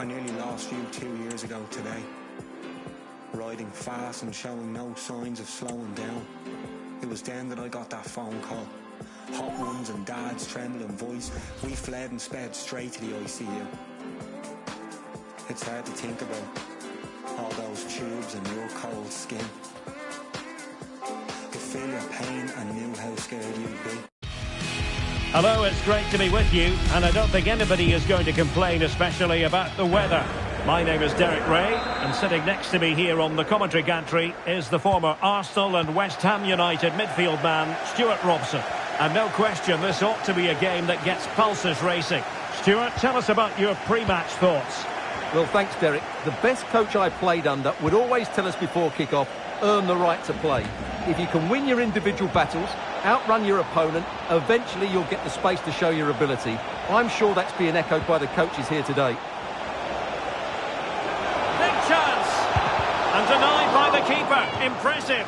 I nearly lost you 2 years ago today. Riding fast and showing no signs of slowing down. It was then that I got that phone call. Hot ones and Dad's trembling voice. We fled and sped straight to the ICU. It's hard to think about all those tubes and your cold skin. Could feel your pain and knew how scared you'd be. Hello, it's great to be with you, and I don't think anybody is going to complain, especially about the weather. My name is Derek Ray, and sitting next to me here on the commentary gantry is the former Arsenal and West Ham United midfield man, Stuart Robson. And no question, this ought to be a game that gets pulses racing. Stuart, tell us about your pre-match thoughts. Well, thanks, Derek. The best coach I played under would always tell us before kick-off, earn the right to play. If you can win your individual battles, outrun your opponent, eventually you'll get the space to show your ability. I'm sure that's being echoed by the coaches here today. Big chance! And denied by the keeper. Impressive.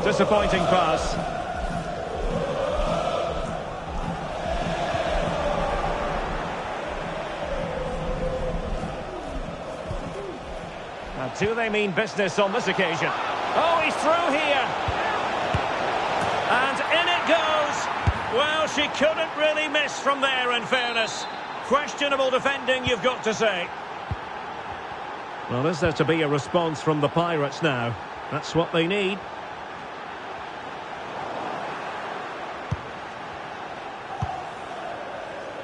Disappointing pass. Now, do they mean business on this occasion? Oh, he's through here. And in it goes. Well, she couldn't really miss from there, in fairness. Questionable defending, you've got to say. Well, is there to be a response from the Pirates now? That's what they need.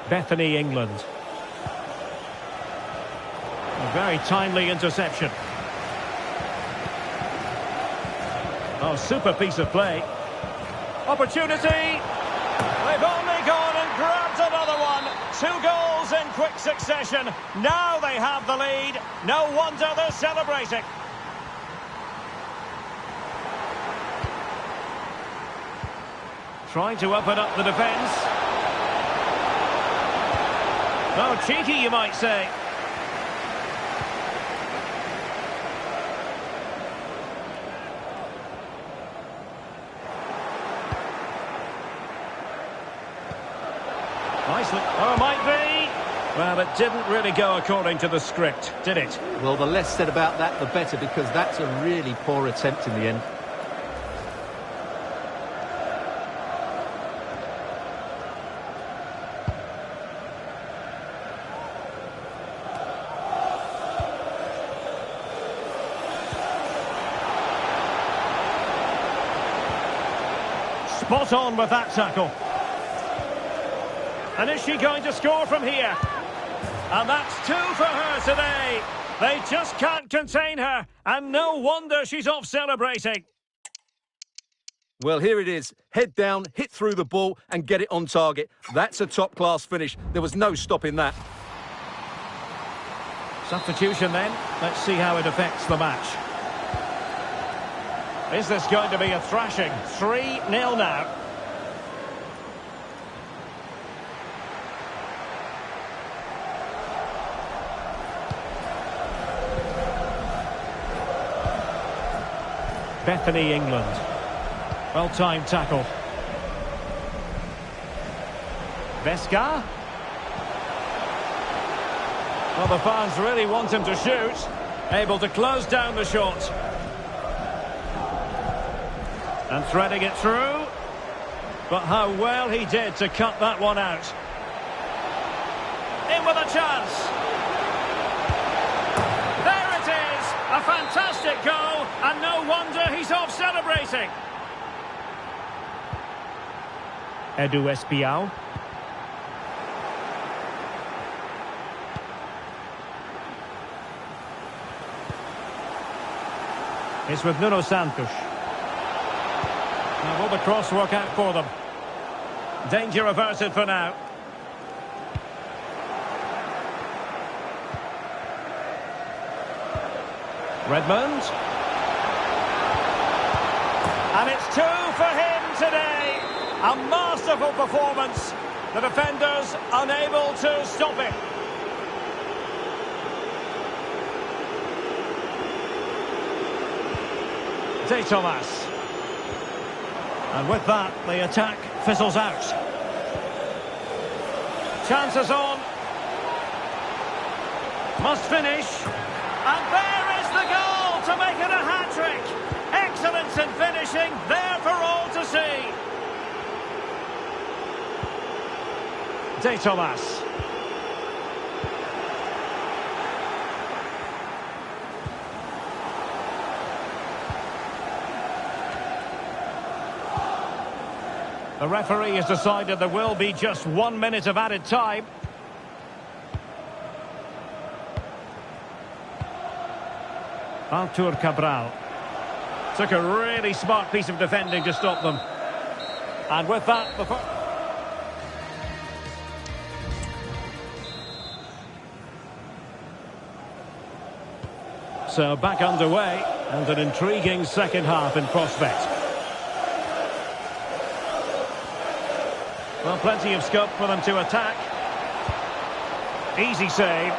Bethany, England. A very timely interception. Oh, super piece of play. Opportunity. They've only gone and grabbed another one. 2 goals in quick succession. Now they have the lead. No wonder they're celebrating. Trying to open up the defence. Oh, cheeky, you might say. Nicely. Oh, might be. Well, it didn't really go according to the script, did it? Well, the less said about that, the better, because that's a really poor attempt in the end. Spot on with that tackle. And is she going to score from here? And that's 2 for her today. They just can't contain her, and no wonder she's off celebrating. Well, here it is. Head down, hit through the ball and get it on target. That's a top-class finish. There was no stopping that. Substitution then. Let's see how it affects the match. Is this going to be a thrashing? 3-0 now. Bethany, England. Well-timed tackle. Veska. Well, the fans really want him to shoot. Able to close down the shot. And threading it through. But how well he did to cut that one out. In with a chance. There it is. A fantastic goal. And no wonder he's off celebrating. Edu Espial. It's with Nuno Santos. Now will the cross work out for them? Danger averted for now. Redmond. And it's 2 for him today. A masterful performance. The defenders unable to stop it. De Thomas. And with that, the attack fizzles out. Chances on. Must finish. And there is the goal to make it a hat-trick. Excellence in finishing, there for all to see. De Thomas. The referee has decided there will be just 1 minute of added time. Artur Cabral. Took a really smart piece of defending to stop them. And with that, the... So back underway, and an intriguing second half in prospect. Well, plenty of scope for them to attack. Easy save.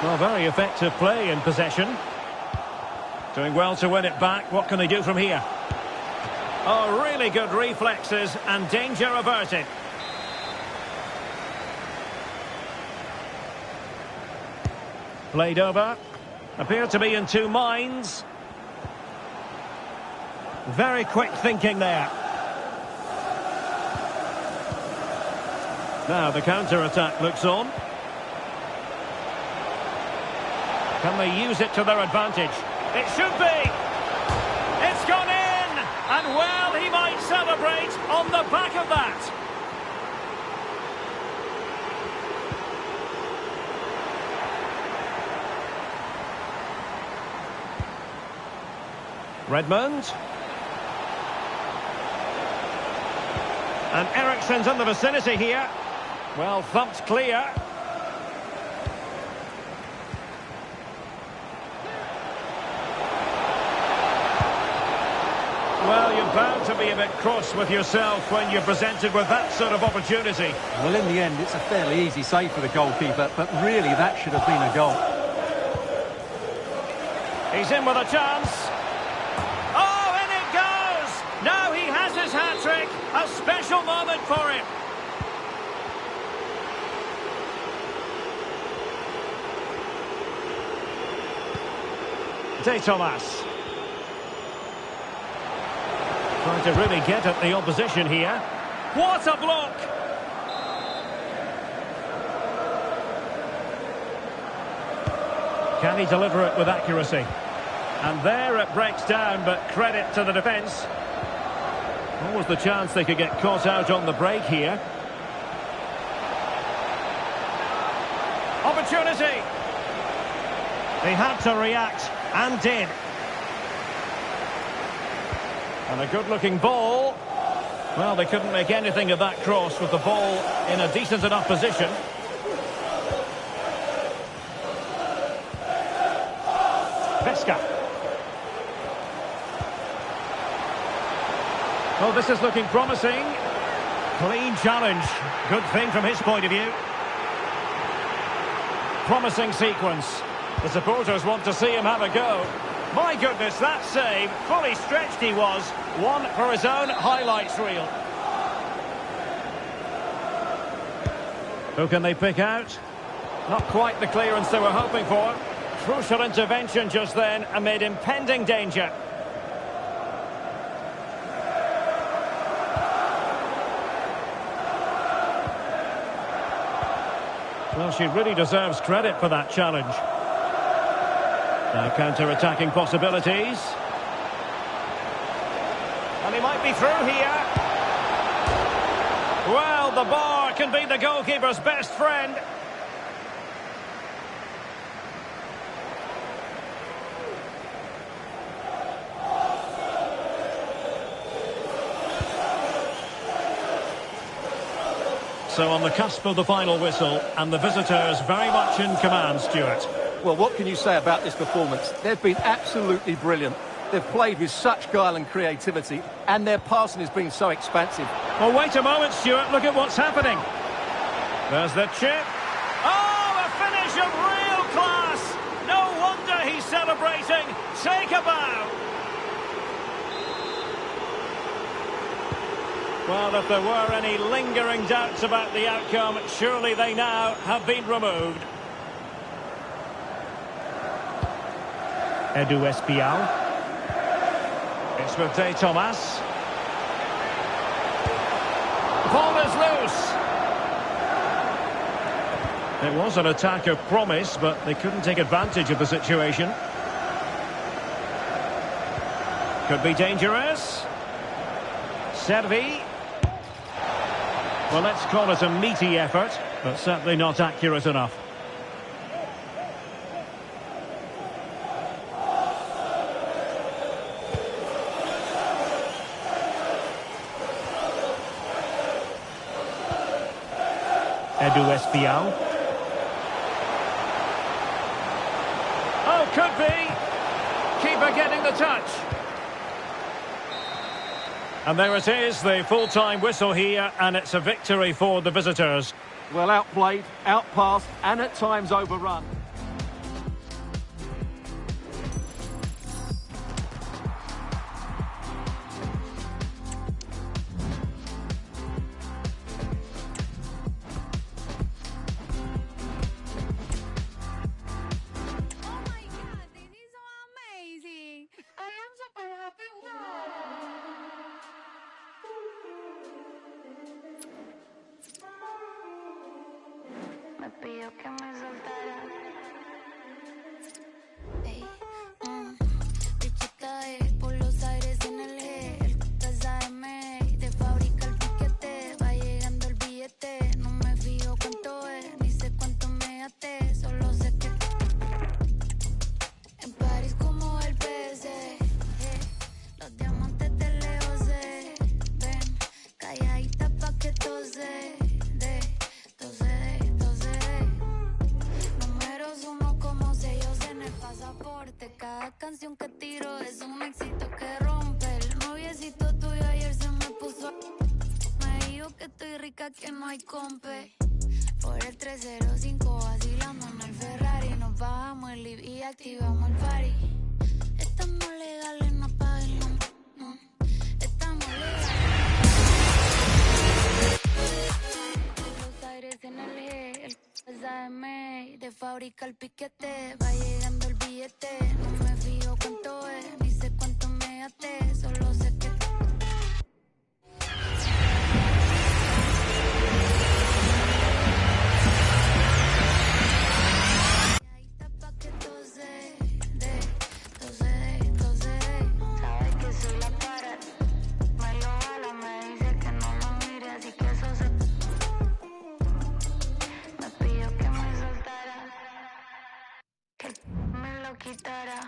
Well, very effective play in possession. Doing well to win it back. What can they do from here? Oh, really good reflexes and danger averted. Played over. Appear to be in two minds. Very quick thinking there. Now the counter-attack looks on. Can they use it to their advantage? It should be! It's gone in! And well, he might celebrate on the back of that. Redmond. And Eriksen's in the vicinity here. Well, thumped clear. Well, you're bound to be a bit cross with yourself when you're presented with that sort of opportunity. Well, in the end, it's a fairly easy save for the goalkeeper, but really that should have been a goal. He's in with a chance. Oh, and it goes! Now he has his hat-trick. A special moment for him. De Thomas. Trying to really get at the opposition here. What a block! Can he deliver it with accuracy? And there it breaks down, but credit to the defence. What was the chance they could get caught out on the break here? Opportunity! They had to react, and did. And a good-looking ball. Well, they couldn't make anything of that cross with the ball in a decent enough position. Pesca. Oh, this is looking promising. Clean challenge. Good thing from his point of view. Promising sequence. The supporters want to see him have a go. My goodness, that save. Fully stretched he was. One for his own highlights reel. Who can they pick out? Not quite the clearance they were hoping for. Crucial intervention just then amid impending danger. Well, she really deserves credit for that challenge. Now counter-attacking possibilities. And he might be through here. Well, the bar can be the goalkeeper's best friend. So on the cusp of the final whistle, and the visitors very much in command, Stuart. Well, what can you say about this performance? They've been absolutely brilliant. They've played with such guile and creativity, and their passing has been so expansive. Well, wait a moment, Stuart. Look at what's happening. There's the chip. Oh, a finish of real class. No wonder he's celebrating. Take a bow. Well, if there were any lingering doubts about the outcome, surely they now have been removed. Edu Espial. It's with De Thomas. Ball is loose. It was an attack of promise, but they couldn't take advantage of the situation. Could be dangerous. Servi. Well, let's call it a meaty effort, but certainly not accurate enough. Edu Espial. Oh, could be. Keeper getting the touch. And there it is, the full-time whistle here, and it's a victory for the visitors. Well, outplayed, outpassed, and at times overrun. Me pidió que me soltara. Ey, bichita por los aires en el gel. Casa de May, de fábrica el piquete. Va llegando el billete. No me fijo cuánto es, ni sé cuánto me gasté. Solo sé que en París como el PC. Los diamantes de lejos se ven. Calladita pa' que tose. Cada canción que tiro es un éxito que rompe. El noviecito tuyo ayer se me puso. Me dijo que estoy rica, que no hay compe. Por el 305 vacilando en el Ferrari. Nos bajamos el live y activamos el party. Estamos legales, no paguen, no. Estamos legales. Los aires en el gel. Casa de May, de fábrica el piquete. Va llegando el billete. No me fijo cuánto es, ni sé cuánto me gasté. Solo sé que ahí está pa' que tose. Sabes que soy la para. Me lo jala, me dice que no lo mire, así que eso se... Me pidió que me soltara, que me lo quitara.